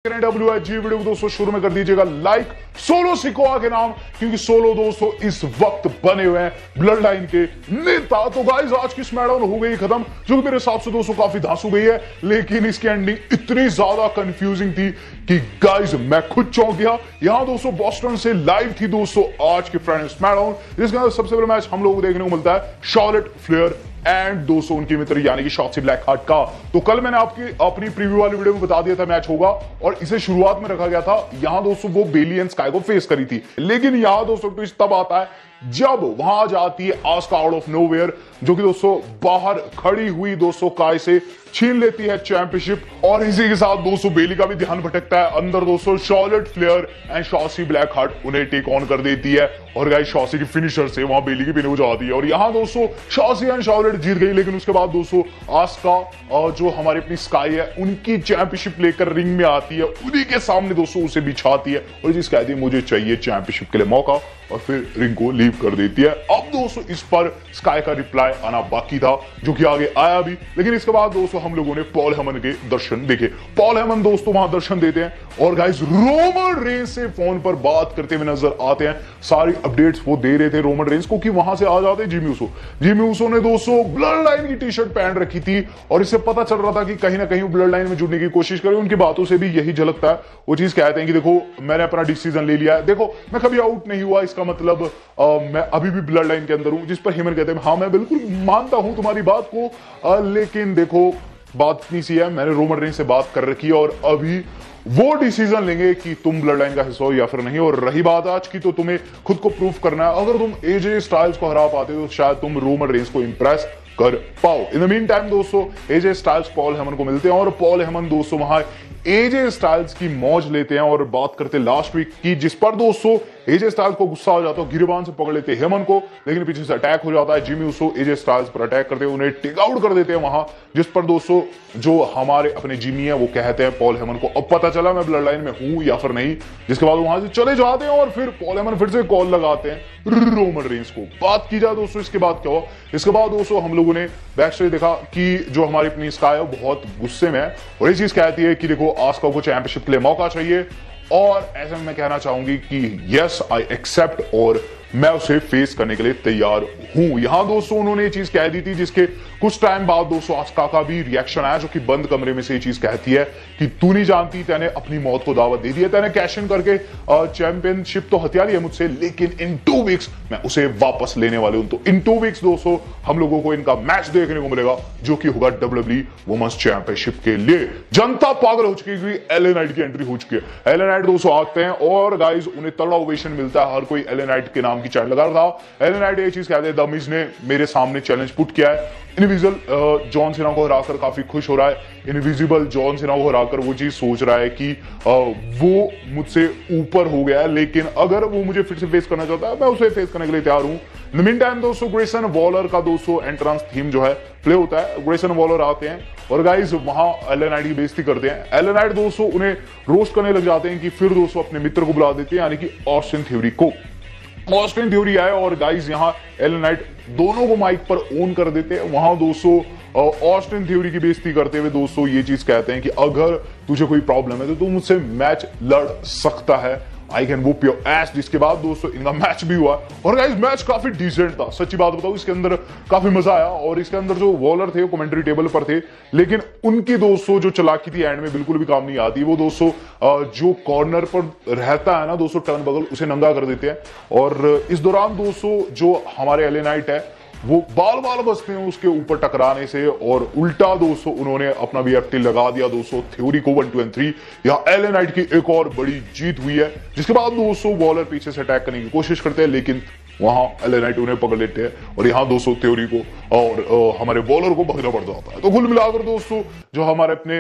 WG video को दोस्तों शुरू में कर दीजिएगा लाइक सोलो सिकोआ के नाम, क्योंकि सोलो दोस्तों इस वक्त बने हुए हैं ब्लड लाइन के नेता। तो गाइस आज की स्मैकडाउन हो गई खत्म, जो कि मेरे हिसाब से दोस्तों काफी धांसू गई है, लेकिन इसकी एंडिंग इतनी ज्यादा कंफ्यूजिंग थी कि गाइस मैं खुद चौंक गया। यहां दोस्तों बॉस्टन से लाइव थी दोस्तों आज की फ्रेंड स्मैकडाउन, जिसके अंदर सबसे पहला मैच हम लोगों को देखने को मिलता है शार्लेट फ्लेयर एंड दोस्तों उनके मित्र यानी कि शॉक्सी ब्लैक हार्ट का। तो कल मैंने आपकी अपनी प्रीव्यू वाली वीडियो में बता दिया था मैच होगा, और इसे शुरुआत में रखा गया था। यहां दोस्तों वो बेली एंड स्काई को फेस करी थी, लेकिन यहां दोस्तों ट्विस्ट तब आता है जब वहां जाती है आस्का आउट ऑफ नोवेयर, जो कि दोस्तों बाहर खड़ी हुई दोस्तों काय से छीन लेती है चैंपियनशिप। और इसी के साथ दोस्तों बेली का भी ध्यान भटकता है। अंदर दोस्तों शार्लेट फ्लेयर एंड शॉसी ब्लैक हार्ट उन्हें टेक ऑन कर देती है, और गाइस शॉसी की फिनिशर से वहां बेली की पिन हो जाती है। और यहां दोस्तों शॉसी एंड शार्लेट जीत गई, लेकिन उसके बाद दोस्तों आस्का जो हमारी अपनी स्काई है उनकी चैंपियनशिप लेकर रिंग में आती है, उन्हीं के सामने दोस्तों उसे बिछाती है और जिस कहती है मुझे चाहिए चैंपियनशिप के लिए मौका, और फिर रिंग को लीव कर देती है। अब दोस्तों इस पर स्काई का रिप्लाई आना बाकी था, जो कि आगे आया भी, लेकिन इसके बाद दोस्तों हम लोगों ने पॉल हेमन के दर्शन देखे। पॉल हेमन दोस्तों वहां दर्शन देते हैं और गाइस रोमन रेंस से फोन पर बात करते हुए नजर आते हैं। सारी अपडेट्स वो दे रहे थे रोमन रेंस को कि वहां से आ जाते जिमी ऊसो। जिमी ऊसो ने दोस्तों ब्लड लाइन की टी शर्ट पहन रखी थी, और इससे पता चल रहा था कि कहीं ना कहीं ब्लड लाइन में जुड़ने की कोशिश करें। उनकी बातों से भी यही झलकता है। वो चीज कहते हैं कि देखो मैंने अपना डिसीजन ले लिया है, देखो मैं कभी आउट नहीं हुआ, इसका मतलब मैं अभी भी ब्लड लाइन के अंदर हूं। जिस पर हेमन कहते हैं हाँ मैं बिल्कुल मानता हूं तुम्हारी बात को, लेकिन देखो बात इतनी सी है, मैंने रोमन रेंस से बात कर रखी है और अभी वो डिसीजन लेंगे कि तुम ब्लड लाइन का हिस्सा हो या फिर नहीं। और रही बात आज की, तो तुम्हें खुद को प्रूफ करना है। अगर तुम एजे स्टाइल्स को हरा पाते हो तो शायद तुम रोमन रेंस को इंप्रेस कर पाओ। इन द मीन टाइम दोस्तों एजे स्टाइल्स पॉल हेमन को मिलते हैं, और पॉल हेमन दोस्तों वहां एजे स्टाइल्स की मौज लेते हैं और बात करते लास्ट वीक की, जिस पर दोस्तों एजे स्टाइल्स को गुस्सा हो जाता है, गिरबान से पकड़ लेते हैं हेमन को, लेकिन पीछे से अटैक हो जाता है। जिमी ऊसो एजे स्टाइल्स पर अटैक करते हैं, उन्हें टेक आउट कर देते हैं वहां, जिस पर दोस्तों जो हमारे अपने जिमी है वो कहते हैं पॉल हेमन को अब पता चला मैं ब्लड लाइन में हूं या फिर नहीं। जिसके बाद वहां से चले जाते हैं और फिर पॉल हेमन फिर से कॉल लगाते हैं रोमन रेंस को। बात की जाए दोस्तों इसके बाद क्या हुआ, इसके बाद दोस्तों हम लोगों ने बैक स्टेज देखा कि जो हमारी अपनी स्काई है बहुत गुस्से में है, और ये चीज कहती है कि देखो आस्का को चैंपियनशिप के लिए मौका चाहिए, और ऐसे में मैं कहना चाहूंगी कि यस आई एक्सेप्ट, और मैं उसे फेस करने के लिए तैयार हूं। यहां दोस्तों उन्होंने ये चीज कह दी थी, जिसके कुछ टाइम बाद दोस्तों आस्का का भी रिएक्शन आया, जो कि बंद कमरे में से ये चीज कहती है कि तू नहीं जानती, तैने अपनी मौत को दावत दे दी है, तैने कैश इन करके चैंपियनशिप तो हथिया ली है मुझसे, लेकिन इन 2 वीक्स मैं उसे वापस लेने वाले हूं। तो इन 2 वीक्स दोस्तों हम लोगों को इनका मैच देखने को मिलेगा, जो कि होगा WWE वुमेन्स चैंपियनशिप के लिए। जनता पागल हो चुकी है, एलए नाइट की एंट्री हो चुकी है। एलए नाइट दोस्तों आते हैं और गाइस उन्हें तगड़ा ओवेशन मिलता है, हर कोई एलए नाइट के नाम की चैट लगा रहा था। एलए नाइट ये चीज कहते हैं द मिज ने मेरे सामने चैलेंज पुट किया है, इनविजिबल जॉन सीना को हराकर काफी खुश हो रहा है। इनविजिबल जॉन सीना को हराकर वो चीज सोच रहा है कि वो मुझसे ऊपर हो गया है, लेकिन अगर वो मुझे फिर से फेस करना चाहता है मैं उसे फेस करने के लिए तैयार हूं। इन द मीन टाइम दोस्तों ग्रेसन वॉलर का दोस्तों एंट्रेंस थीम जो है प्ले होता है। ग्रेसन वॉलर आते हैं और गाइस वहां एलए नाइट की बेइज्जती करते हैं। एलए नाइट दोस्तों उन्हें रोस्ट करने लग जाते हैं कि फिर दोस्तों अपने मित्र को बुला देते हैं, यानी कि ऑस्टिन थ्योरी को। ऑस्टिन थ्योरी आए और गाइस यहां एलए नाइट दोनों को माइक पर ऑन कर देते हैं। वहां दोस्तों ऑस्टिन थ्योरी की बेइज्जती करते हुए दोस्तों ये चीज कहते हैं कि अगर तुझे कोई प्रॉब्लम है तो तू मुझसे मैच लड़ सकता है, आई कैन वुप योर एस। जिसके बाद दोस्तों इनका मैच भी हुआ, और गाइस मैच काफी डिसेंट था, सच्ची बात बताऊं इसके अंदर काफी मजा आया। और इसके अंदर जो वॉलर थे वो कमेंट्री टेबल पर थे, लेकिन उनकी दोस्तों जो चालाकी थी एंड में बिल्कुल भी काम नहीं आती। वो दोस्तों जो कॉर्नर पर रहता है ना दोस्तों टर्न बगल, उसे नंगा कर देते हैं, और इस दौरान दोस्तों जो हमारे एलए नाइट है वो बाल बाल बचते हैं उसके ऊपर टकराने से, और उल्टा दोस्तों उन्होंने अपना BFT लगा दिया दोस्तों थ्योरी को 1 2 and 3। यहां एलए नाइट की एक और बड़ी जीत हुई है, जिसके बाद दोस्तों वॉलर पीछे से अटैक करने की कोशिश करते हैं, लेकिन वहां एलए नाइट उन्हें पकड़ लेते हैं, और यहां दोस्तों थ्योरी को और हमारे बॉलर को भगना पड़ जाता है। तो कुल मिलाकर दोस्तों जो हमारे अपने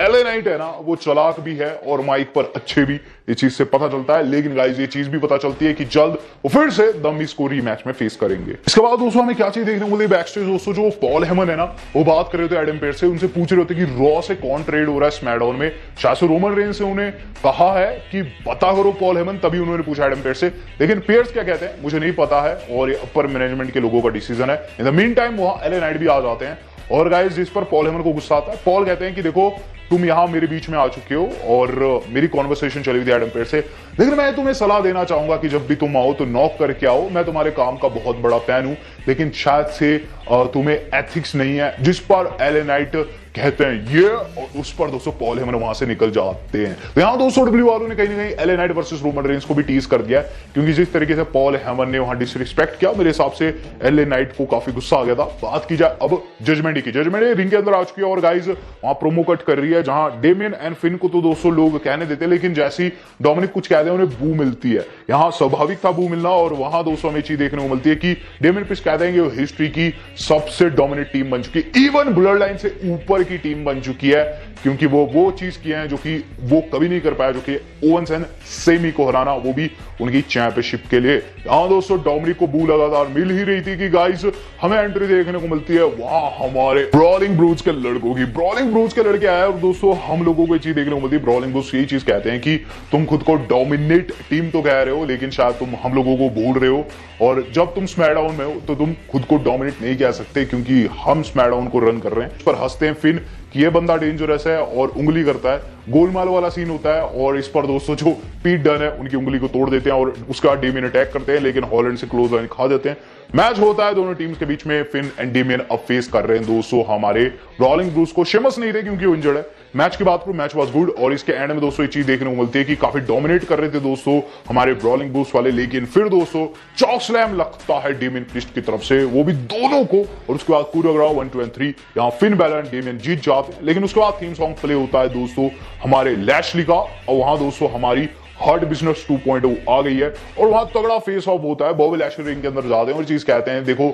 एलए नाइट है ना वो चालाक भी है और माइक पर अच्छे भी, ये चीज से पता चलता है। लेकिन गाइस ये चीज भी पता चलती है कि जल्द वो फिर से द मिज को रीमैच में फेस करेंगे। इसके बाद दोस्तों हमें क्या चीज देखने को मिली बैक स्टेज दोस्तों, जो पॉल हेमन है ना वो बात कर रहे थे एडम पेयर्स से, उनसे पूछ रहे होते कि रॉ से कौन ट्रेड हो रहा है स्मैकडाउन में। शायद से रोमन रेंस से उन्हें कहा है कि पता करो पॉल हेमन, तभी उन्होंने पूछा एडम पेयर्स से। लेकिन पेयर्स क्या कहते हैं मुझे नहीं पता है, और ये अपर मैनेजमेंट के लोगों का डिसीजन है। इन द मीन टाइम वहां एलए नाइट भी आ जाते हैं और गाइस जिस पर पॉल हेमन को गुस्सा आता है, पॉल कहते हैं कि देखो तुम यहां मेरे बीच में आ चुके हो और मेरी कॉन्वर्सेशन चली हुई थी एडम पेज से, लेकिन मैं तुम्हें सलाह देना चाहूंगा कि जब भी तुम आओ तो नॉक करके आओ। मैं तुम्हारे काम का बहुत बड़ा फैन हूं, लेकिन शायद से तुम्हें एथिक्स नहीं है। जिस पर एले नाइट कहते हैं ये, और उस पर दोस्तों पॉल हेमन वहां से निकल जाते हैं। तो यहां दोस्तों डब्ल्यू वालों ने कहीं ना कहीं LA Knight versus Roman Reigns को भी टीज कर दिया, क्योंकि जिस तरीके से पॉल हेमन ने वहां डिसरिस्पेक्ट किया, मेरे हिसाब से एले नाइट को काफी गुस्सा आ गया था। बात की जाए अब जजमेंट डे की, जजमेंट डे रिंग के अंदर आ चुकी है और गाइज वहां प्रोमो कट कर रही है, जहां डेमियन एंड फिन को तो दोस्तों लोग कहने देते हैं, लेकिन जैसी डोमिनिक कुछ कहते हैं उन्हें बू मिलती है। यहां स्वाभाविक था बू मिलना, और वहां दोस्तों हमें चीज देखने को मिलती है कि डेमियन पिस कहते हैं कि वो हिस्ट्री की सबसे डोमिनेट टीम बन चुकी है, इवन ब्लड लाइन से ऊपर की टीम बन चुकी है, क्योंकि वो चीज किए हैं जो कि वो कभी नहीं कर पाया, जो कि ओवेंस एंड सेमी को हराना, वो भी उनकी चैंपियनशिप के लिए। यहां दोस्तों डोमिनिक को बू लगातार मिल ही रही थी कि गाइस हमें एंट्री देखने को मिलती है वहां हमारे ब्रॉलिंग ब्रूज के लड़कों की। ब्रॉलिंग ब्रूज के लड़के आए और दोस्तों हम लोगों को ये चीज देखने को मिलती है, ब्रॉलिंग ब्रूज यही चीज कहते हैं कि तुम खुद को डोमिनेट टीम तो कह रहे हो, लेकिन शायद तुम हम लोगों को भूल रहे हो, और जब तुम स्मैकडाउन में हो तो तुम खुद को डोमिनेट नहीं कह सकते, क्योंकि हम स्मैकडाउन को रन कर रहे हैं। इस पर हंसते हैं फिन कि ये बंदा डेंजरस है और उंगली करता है, गोलमाल वाला सीन होता है, और इस पर दोस्तों जो पीट डन है उनकी उंगली को तोड़ देते हैं और उसके बाद डेमियन अटैक करते हैं, लेकिन हॉलैंड से क्लोज लाइन खा देते हैं। मैच होता है दोनों टीम्स के बीच में, फिन एंड डेमियन अब फेस कर रहे हैं दोस्तों हमारे ब्रॉलिंग ब्रूस को। शेमस नहीं रहे क्योंकि वो इंजर्ड है। मैच की बात करूं, मैच वाज गुड, और इसके एंड में दोस्तों ये चीज देखने को मिलती है कि काफी डोमिनेट कर रहे थे दोस्तों हमारे ब्रॉलिंग ब्रूस वाले, लेकिन फिर दोस्तों चॉक स्लैम लगता है डेमियन प्रिस्ट की तरफ से, वो भी दोनों को, और उसके बाद कूराग्राव 1 2 3 यहां फिन बैलन डेमियन जीत जाते हैं। लेकिन उसके बाद थीम सॉन्ग प्ले होता है दोस्तों हमारे लैशली का, और वहां दोस्तों हमारी हार्ट बिजनेस 2.0 आ गई है, और वहां तगड़ा फेस ऑफ होता है। बॉबी लैशली रिंग के अंदर जाते हैं और चीज कहते हैं देखो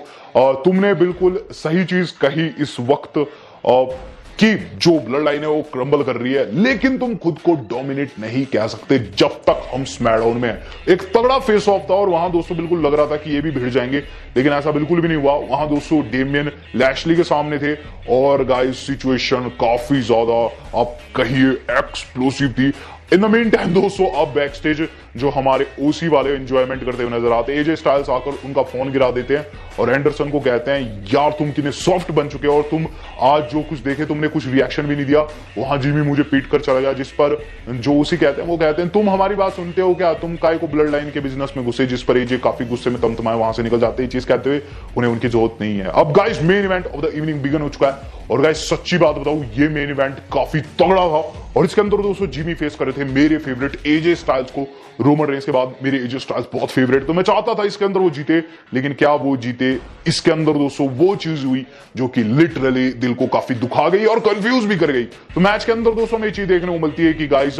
तुमने बिल्कुल सही चीज कही इस वक्त कि जो ब्लड लाइन है वो क्रम्बल कर रही है, लेकिन तुम खुद को डोमिनेट नहीं कह सकते जब तक हम स्मैकडाउन में हैं। एक तगड़ा फेस ऑफ था और वहां दोस्तों बिल्कुल लग रहा था कि ये भी भिड़ जाएंगे, लेकिन ऐसा बिल्कुल भी नहीं हुआ। वहां दोस्तों डेमियन लैशली के सामने थे और गाइस सिचुएशन काफी ज्यादा आप कहिए एक्सप्लोसिव थी। इन द मेन टाइम दोस्तों अब बैक स्टेज जो हमारे ओसी वाले एंजॉयमेंट करते हुए नजर आते हैं। एजे स्टाइल्स आकर उनका फोन गिरा देते हैं और एंडरसन को कहते हैं यार तुम कितने सॉफ्ट बन चुके हो और तुम आज जो कुछ देखे तुमने कुछ रिएक्शन भी नहीं दिया। वहां जिमी मुझे पीट कर चला गया, जिस पर जो ओसी कहते हैं वो कहते हैं तुम हमारी बात सुनते हो क्या, तुम काय को ब्लड लाइन के बिजनेस में घुसे, जिस पर एजे काफी गुस्से में तमतमाए वहां से निकल जाते हैं। चीज कहते हुए उन्हें उनकी जरूरत नहीं है। अब guys main event of the evening began हो चुका है और गाइस सच्ची बात बताऊं ये मेन इवेंट काफी तगड़ा था और इसके अंदर दोस्तों जिमी फेस कर रहे थे मेरे फेवरेट एजे स्टाइल्स को। रोमन रेंस के बाद मेरे एजे स्टाइल्स बहुत फेवरेट, तो मैं चाहता था इसके अंदर वो जीते, लेकिन क्या वो जीते? इसके अंदर दोस्तों वो चीज हुई जो कि लिटरली दिल को काफी दुखा गई और कंफ्यूज भी कर गई। तो मैच के अंदर दोस्तों हमें चीज देखने को मिलती है कि गाइस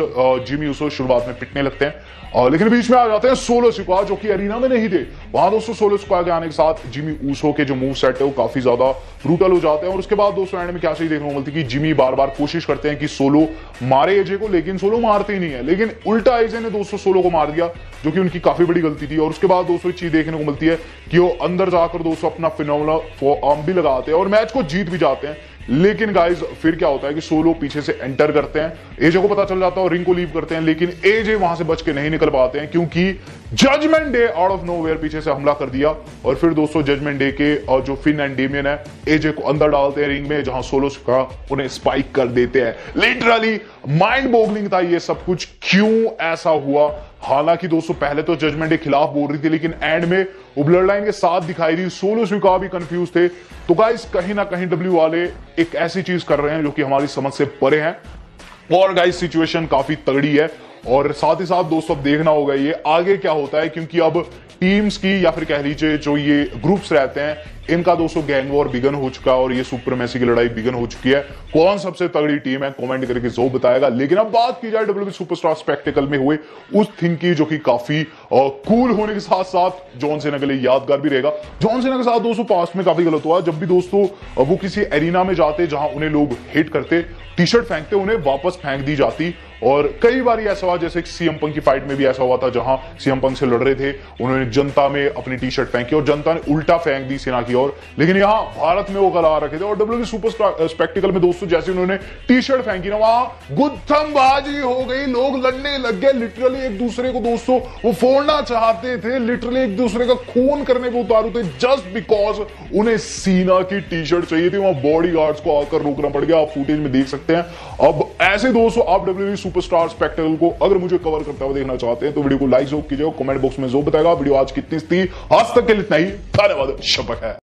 जिमी उसो शुरुआत में पिटने लगते हैं लेकिन बीच में आ जाते हैं सोलो सिक्वा जो कि एरिना में नहीं थे। वहां दोस्तों सोलो सिक्वा के आने के साथ जिमी ऊसो के जो मूव सेट है वो काफी ज्यादा ब्रूटल हो जाते हैं और उसके बाद दोस्तों एंड में क्या चीज देखने को मिलती है कि जिमी बार बार कोशिश करते हैं कि सोलो मारे एजे को, लेकिन सोलो मारते ही नहीं है, लेकिन उल्टा एजे ने दोस्तों सोलो को मार दिया जो कि उनकी काफी बड़ी गलती थी। और उसके बाद दोस्तों चीज देखने को मिलती है कि वो अंदर जाकर दोस्तों अपना फिनोमेनल फॉरआर्म भी लगाते हैं और मैच को जीत भी जाते हैं। लेकिन गाइस फिर क्या होता है कि सोलो पीछे से एंटर करते हैं, एजे को पता चल जाता है और रिंग को लीव करते हैं, लेकिन एजे वहां से बच के नहीं निकल पाते हैं क्योंकि judgment day out of nowhere पीछे से हमला कर दिया। और फिर दोस्तों जजमेंट डे के और जो फिन एंड डेमियन है एजे को अंदर डालते हैं रिंग में, जहां सोलो का उन्हें स्पाइक कर देते हैं। लिटरली माइंड बॉगलिंग था ये सब कुछ, क्यों ऐसा हुआ। हालांकि दोस्तों पहले तो जजमेंट डे खिलाफ बोल रही थी, लेकिन एंड में वो ब्लड लाइन के साथ दिखाई दी, सोलो स्वीकार भी कंफ्यूज थे। तो गाइस कहीं ना कहीं डब्ल्यू वाले एक ऐसी चीज कर रहे हैं जो कि हमारी समझ से परे है और गाइस सिचुएशन काफी तगड़ी है। और साथ ही साथ दोस्तों अब देखना होगा ये आगे क्या होता है, क्योंकि अब टीम्स की या फिर कह लीजिए जो ये ग्रुप्स रहते हैं इनका दोस्तों गैंग वॉर बिगन हो चुका है और ये सुप्रीमेसी की लड़ाई बिगन हो चुकी है। कौन सबसे तगड़ी टीम है कमेंट करके जो बताएगा। लेकिन अब बात की जाए डब्ल्यूबी सुपरस्टार स्पेक्टेकल में हुए उस थिंग की जो कि काफी कूल होने के साथ साथ जॉन सीना के लिए यादगार भी रहेगा। जॉन सीना के साथ दोस्तों पास्ट में काफी गलत हुआ, जब भी दोस्तों वो किसी एरिना में जाते जहां उन्हें लोग हिट करते, टी शर्ट फेंकते, उन्हें वापस फेंक दी जाती और कई बार ऐसा हुआ, जैसे सीएम पंक की फाइट में भी ऐसा हुआ था, जहां सीएम पंक से लड़ रहे थे, उन्होंने जनता में अपनी टी शर्ट फेंकी और जनता ने उल्टा फेंक दी सेना की ओर। लेकिन यहां भारत में वो गला रखे थे और डब्ल्यूडब्ल्यूई सुपर स्पेक्टिकल में दोस्तों जैसे उन्होंने टी शर्ट फेंकी ना, वहां गुत्थमबाजी हो गई, लोग लड़ने लग गए, लिटरली एक दूसरे को दोस्तों वो फोड़ना चाहते थे, लिटरली एक दूसरे का खून करने पे उतारू थे, जस्ट बिकॉज उन्हें सीना की टी शर्ट चाहिए थी। वहां बॉडी गार्ड्स को आकर रोकना पड़ गया, आप फुटेज में देख सकते हैं। अब ऐसे दोस्तों आप डब्ल्यूडब्ल्यूई सुपरस्टार स्पेक्टिकल को अगर मुझे कवर करता हुआ देखना चाहते हैं तो वीडियो को लाइक जरूर कीजिएगा, कमेंट बॉक्स में जो बताएगा वीडियो आज कितनी थी। आज तक के लिए इतना ही, धन्यवाद, शब्बा है।